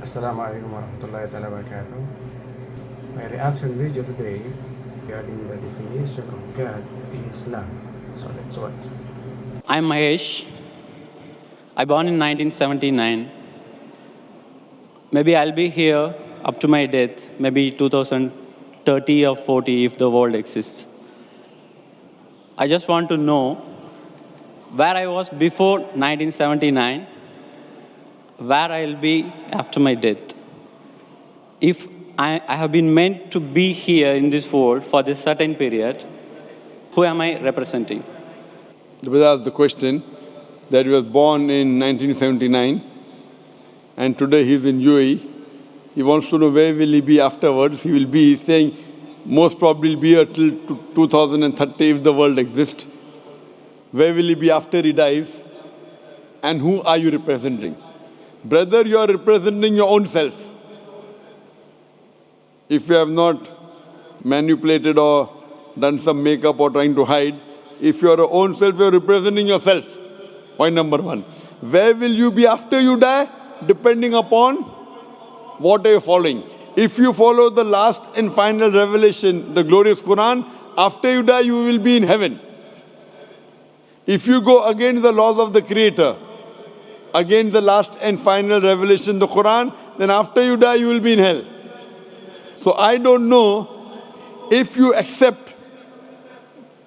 Assalamu alaikum warahmatullahi wabarakatuh. My reaction video today regarding the definition of God in Islam. So let's watch. I'm Mahesh. I born in 1979. Maybe I'll be here up to my death, maybe 2030 or 40 if the world exists. I just want to know where I was before 1979, where I'll be after my death. If I have been meant to be here in this world for this certain period, who am I representing? The brother asked the question that he was born in 1979 and today he's in UAE. He wants to know where will he be afterwards. He will be saying most probably be here till 2030 if the world exists. Where will he be after he dies? And who are you representing? Brother, you are representing your own self. If you have not manipulated or done some makeup or trying to hide, if you are your own self, you are representing yourself. Point number one. Where will you be after you die? Depending upon what are you following. If you follow the last and final revelation, the glorious Quran, after you die, you will be in heaven. If you go against the laws of the Creator, against the last and final revelation, the Quran, then after you die, you will be in hell. So I don't know if you accept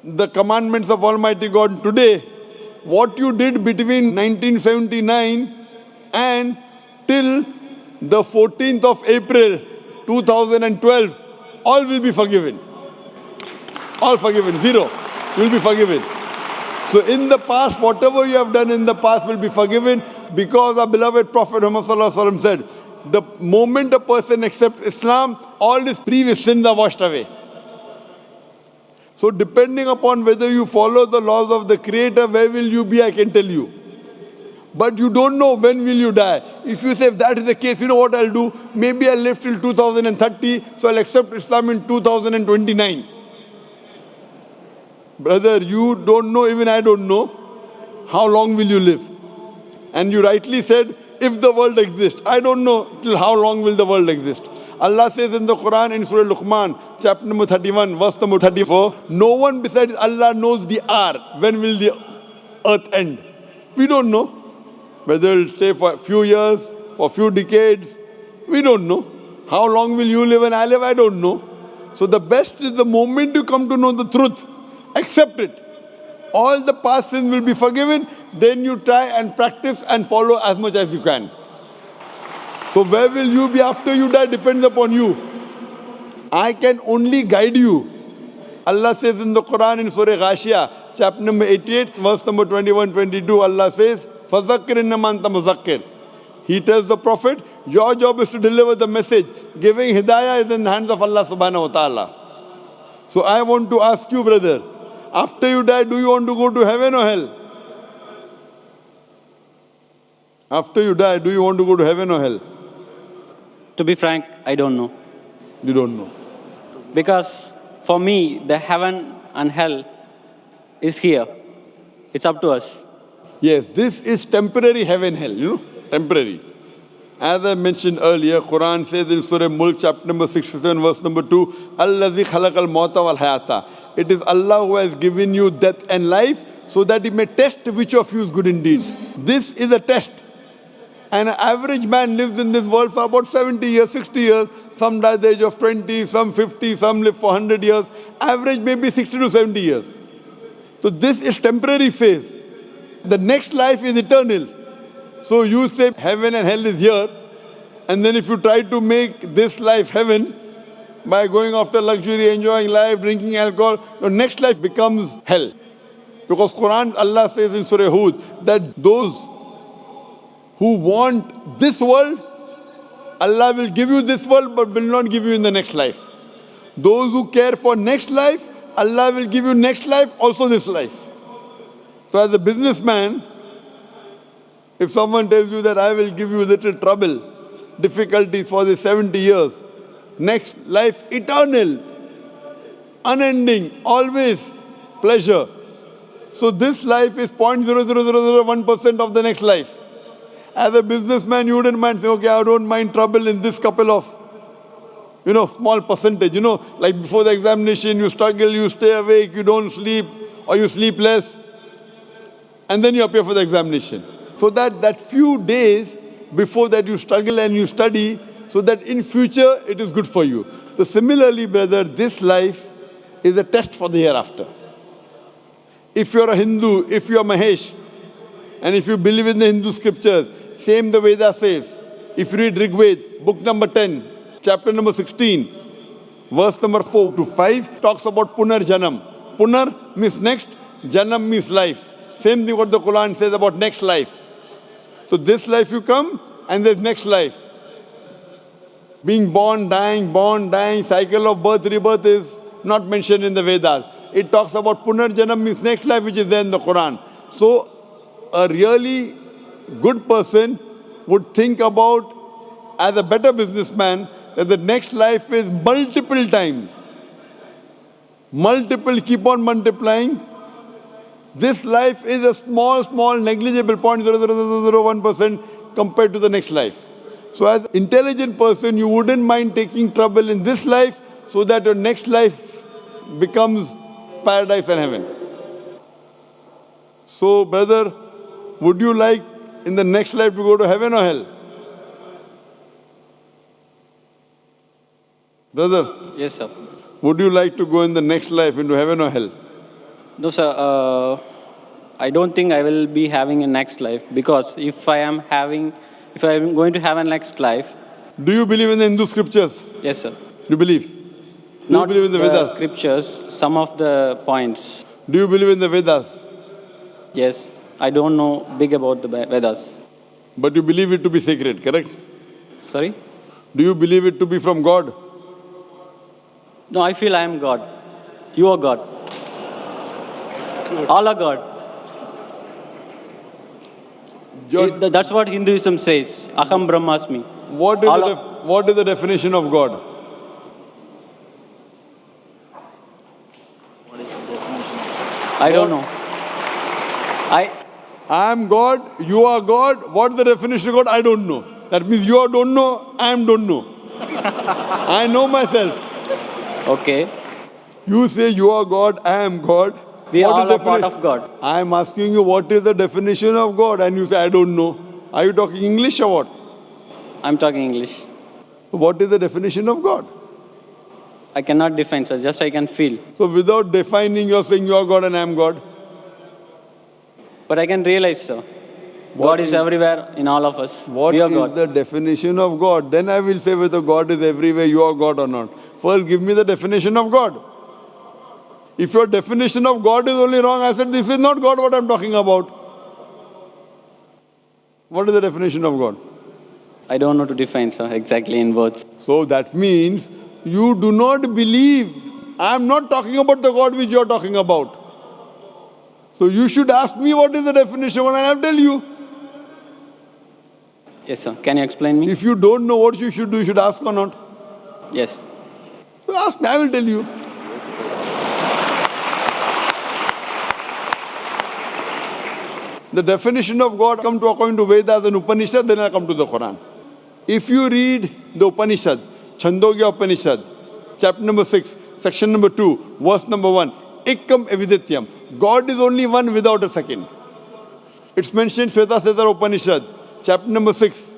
the commandments of Almighty God today, what you did between 1979 and till the 14th of April 2012, all will be forgiven. All forgiven, zero will be forgiven. So in the past, whatever you have done in the past will be forgiven because our beloved Prophet Muhammad said, the moment a person accepts Islam, all his previous sins are washed away. So depending upon whether you follow the laws of the Creator, where will you be, I can tell you. But you don't know when will you die. If you say, if that is the case, you know what I'll do? Maybe I'll live till 2030, so I'll accept Islam in 2029. Brother, you don't know, even I don't know, how long will you live? And you rightly said, if the world exists. I don't know till how long will the world exist. Allah says in the Quran in Surah Luqman, chapter number 31, verse number 34, no one besides Allah knows the hour. When will the earth end? We don't know. Whether it'll stay for a few years, for a few decades, we don't know. How long will you live and I live? I don't know. So the best is the moment you come to know the truth, accept it. All the past sins will be forgiven. Then you try and practice and follow as much as you can. So where will you be after you die depends upon you. I can only guide you. Allah says in the Quran in Surah Ghashiyah, chapter number 88, verse number 21-22, Allah says, فَذَكِّرْ إِنَّمَا أَنْتَ مُذَكِّرٌ. He tells the Prophet, your job is to deliver the message. Giving hidayah is in the hands of Allah subhanahu wa ta'ala. So I want to ask you, brother, after you die, do you want to go to heaven or hell? After you die, do you want to go to heaven or hell? To be frank, I don't know. You don't know. Because for me, the heaven and hell is here. It's up to us. Yes, this is temporary heaven, hell, temporary. As I mentioned earlier, Quran says in Surah Mulk, chapter number 67, verse number 2, Allazi khalaqal mauta wal hayata. It is Allah who has given you death and life so that He may test which of you is good in deeds. This is a test. And an average man lives in this world for about 70 years, 60 years. Some die at the age of 20, some 50, some live for 100 years. Average maybe 60 to 70 years. So this is temporary phase. The next life is eternal. So you say heaven and hell is here. And then if you try to make this life heaven by going after luxury, enjoying life, drinking alcohol, your next life becomes hell. Because Quran, Allah says in Surah Hud that those who want this world, Allah will give you this world but will not give you in the next life. Those who care for next life, Allah will give you next life, also this life. So as a businessman, if someone tells you that I will give you little trouble, difficulties for the 70 years, next life eternal, unending, always pleasure. So this life is 0.00001% of the next life. As a businessman, you wouldn't mind saying, okay, I don't mind trouble in this couple of, small percentage. Like before the examination, you struggle, you stay awake, you don't sleep, or you sleep less, and then you appear for the examination. So that few days before that you struggle and you study, so that in future it is good for you. So similarly, brother, this life is a test for the hereafter. If you're a Hindu, if you're Mahesh, and if you believe in the Hindu scriptures, same the Veda says. If you read Rig Veda, book number 10, chapter number 16, verse number 4 to 5, talks about Punar Janam. Punar means next, Janam means life. Same thing what the Quran says about next life. So this life you come, and there's next life. Being born, dying, cycle of birth, rebirth is not mentioned in the Vedas. It talks about Punar Janam means next life, which is there in the Quran. So a really good person would think about, as a better businessman, that the next life is multiple times. Multiple, keep on multiplying. This life is a small, negligible 0.00001% compared to the next life. So as an intelligent person, you wouldn't mind taking trouble in this life so that your next life becomes paradise and heaven. So, brother, would you like in the next life to go to heaven or hell? Brother? Yes, sir. Would you like to go in the next life into heaven or hell? No, sir. I don't think I will be having a next life, because if I am going to have a next life. Do you believe in the Hindu scriptures? Yes, sir. You believe? Do Not you believe in the Vedas? Scriptures, some of the points. Do you believe in the Vedas? Yes, I don't know big about the Vedas. But you believe it to be sacred, correct? Sorry? Do you believe it to be from God? No, I feel I am God. You are God. All are God. That's what Hinduism says. Aham Brahmasmi. What is the definition of God? I don't know. I am God, you are God. What is the definition of God? I don't know. That means you don't know, I don't know. I know myself. Okay. You say you are God, I am God. We all are part of God. I am asking you what is the definition of God, and you say I don't know. Are you talking English or what? I'm talking English. What is the definition of God? I cannot define, sir. Just I can feel. So without defining, you're saying you are God and I am God? But I can realize, sir. God is everywhere in all of us. What we are is God. the definition of God? Then I will say whether God is everywhere, you are God or not. First, give me the definition of God. If your definition of God is only wrong, I said, this is not God what I'm talking about. What is the definition of God? I don't know to define, sir, exactly in words. So that means you do not believe. I am not talking about the God which you are talking about. So you should ask me what is the definition and I will tell you. Yes, sir. Can you explain me? If you don't know what you should do, you should ask or not. Yes. So ask me, I will tell you. The definition of God come to according to Vedas and Upanishad, then I come to the Quran. If you read the Upanishad, Chandogya Upanishad, chapter number 6, section number 2, verse number 1, Ekam Evidityam. God is only one without a second. It's mentioned in Shveta Upanishad, chapter number 6,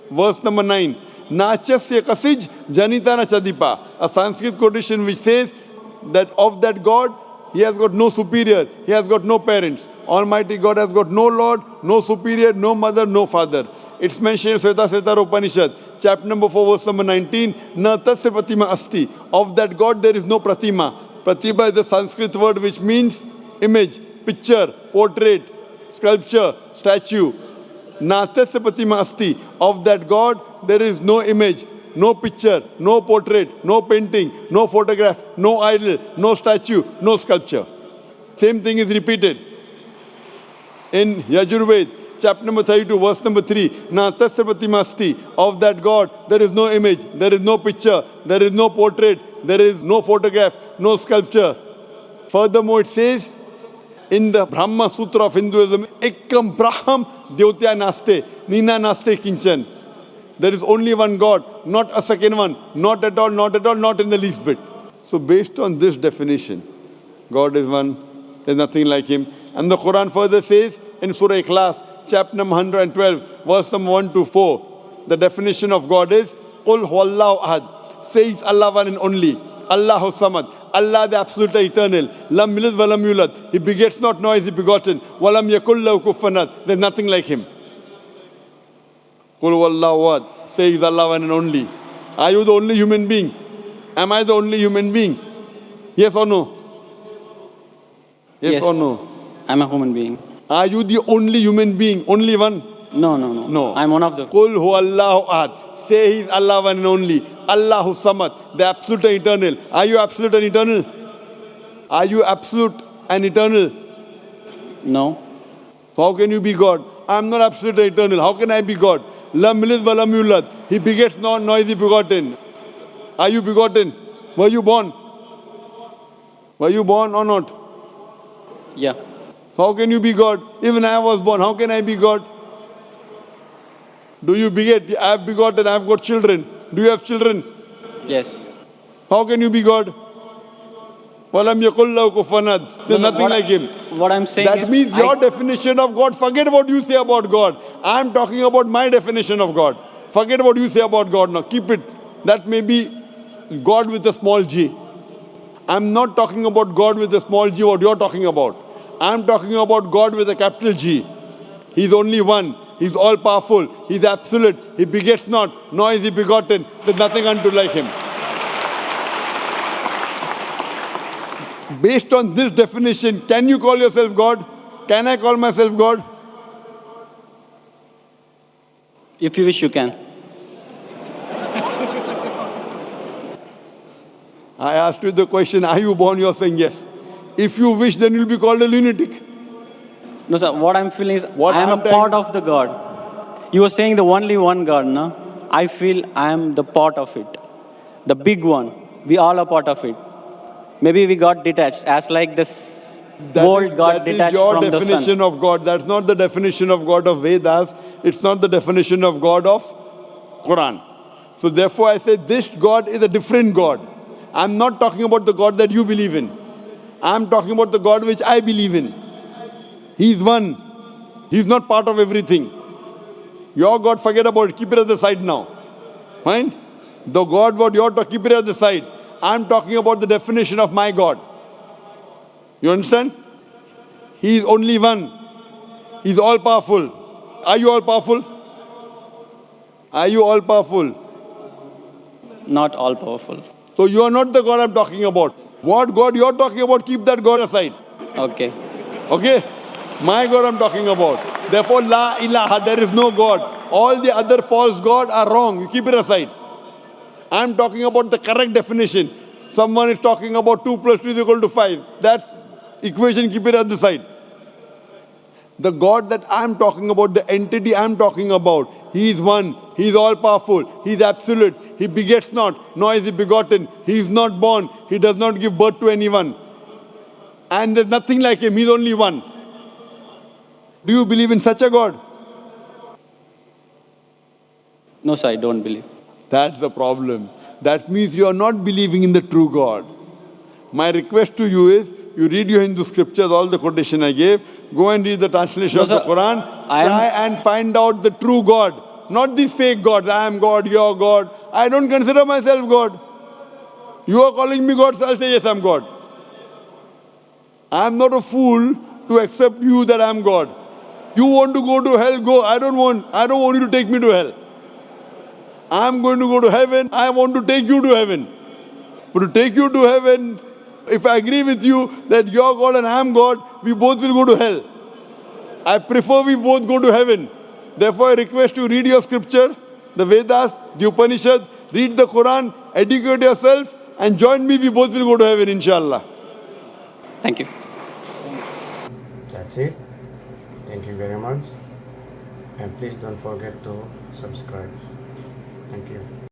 verse number 9. Nachasya kasij janitana chadipa. A Sanskrit quotation which says that of that God, he has got no superior, he has got no parents. Almighty God has got no Lord, no superior, no mother, no father. It's mentioned in Shveta Upanishad, chapter number 4, verse number 19. Na tasya pratima asti. Of that God there is no pratima. Pratima is the Sanskrit word which means image, picture, portrait, sculpture, statue. Na tasya pratima asti. Of that God there is no image, no picture, no portrait, no painting, no photograph, no idol, no statue, no sculpture. Same thing is repeated in Yajurved, chapter number 32, verse number 3. Na tasya pratima asti. Of that God there is no image, there is no picture, there is no portrait, there is no photograph, no sculpture. Furthermore, it says In the Brahma Sutra of Hinduism, Ekam Braham Devatya Naste, Nina Naste Kinchan. There is only one God, not a second one, not at all, not at all, not in the least bit. So based on this definition, God is one, there's nothing like Him. And the Quran further says in Surah Ikhlas, chapter number 112, verse number 1 to 4, the definition of God is, Qul huwallahu ahad, says Allah one and only, Allahu samad, Allah the absolute eternal, lam yalid wa lam yulad, He begets not nor is He begotten, wa lam yakul lahu kufuwan ahad, there's nothing like Him. Qul huwallahu ahad, says Allah one and only. Are you the only human being? Am I the only human being? Yes or no? Yes or no? I'm a human being. Are you the only human being? Only one? No. No. I'm one of the... Qul huwallahu ahad. Say He is Allah one and only. Allahu samad, the absolute and eternal. Are you absolute and eternal? Are you absolute and eternal? No. So how can you be God? I am not absolute and eternal. How can I be God? Lam yalid wa lam yulad. He begets not, nor is He begotten. Are you begotten? Were you born? Were you born or not? Yeah. So how can you be God? Even I was born. How can I be God? Do you beget? I have begotten. I have got children. Do you have children? Yes. How can you be God? Walam yakul lahu kufuwan ahad. There's nothing like Him. What I'm saying That is... means your definition of God, forget what you say about God. I'm talking about my definition of God. Forget what you say about God now. Keep it. That may be God with a small g. I'm not talking about God with a small g, what you're talking about. I'm talking about God with a capital G. He's only one. He's all powerful. He's absolute. He begets not, nor is He begotten. There's nothing unto like Him. Based on this definition, can you call yourself God? Can I call myself God? If you wish, you can. I asked you the question, are you born? You're saying yes. If you wish, then you'll be called a lunatic. No, sir. What I'm feeling is What I am I'm a telling- part of the God. You were saying the only one God, no? I feel I am the part of it. The big one. We all are part of it. Maybe we got detached, as like this world got detached from That is your the definition sun. of God. That's not the definition of God of Vedas. It's not the definition of God of Quran. So therefore I say this God is a different God. I'm not talking about the God that you believe in. I'm talking about the God which I believe in. He's one. He's not part of everything. Your God, forget about it. Keep it at the side now. Fine? The God what you're talking, keep it at the side. I'm talking about the definition of my God. You understand? He is only one. He's all powerful. Are you all powerful? Are you all powerful? Not all powerful. So you are not the God I'm talking about. What God you're talking about, keep that God aside. Okay. Okay? My God I'm talking about. Therefore, La ilaha, there is no God. All the other false gods are wrong. You keep it aside. I'm talking about the correct definition. Someone is talking about 2 plus 2 is equal to 5. That equation, keep it at the side. The God that I'm talking about, the entity I'm talking about, He is one. He is all powerful. He is absolute. He begets not, nor is He begotten. He is not born. He does not give birth to anyone. And there's nothing like Him. He's only one. Do you believe in such a God? No, sir, I don't believe. That's the problem. That means you are not believing in the true God. My request to you is, you read your Hindu scriptures, all the quotation I gave, go and read the translation No, of the sir, Quran, I am- try and find out the true God, not these fake gods. I am God, you are God. I don't consider myself God. You are calling me God, so I'll say yes, I'm God. I'm not a fool to accept you that I'm God. You want to go to hell, go. I don't want you to take me to hell. I'm going to go to heaven. I want to take you to heaven. But to take you to heaven, if I agree with you that you're God and I'm God, we both will go to hell. I prefer we both go to heaven. Therefore, I request you read your scripture, the Vedas, the Upanishad, read the Quran, educate yourself, and join me. We both will go to heaven, inshallah. Thank you. That's it. Thank you very much. And please don't forget to subscribe. Thank you.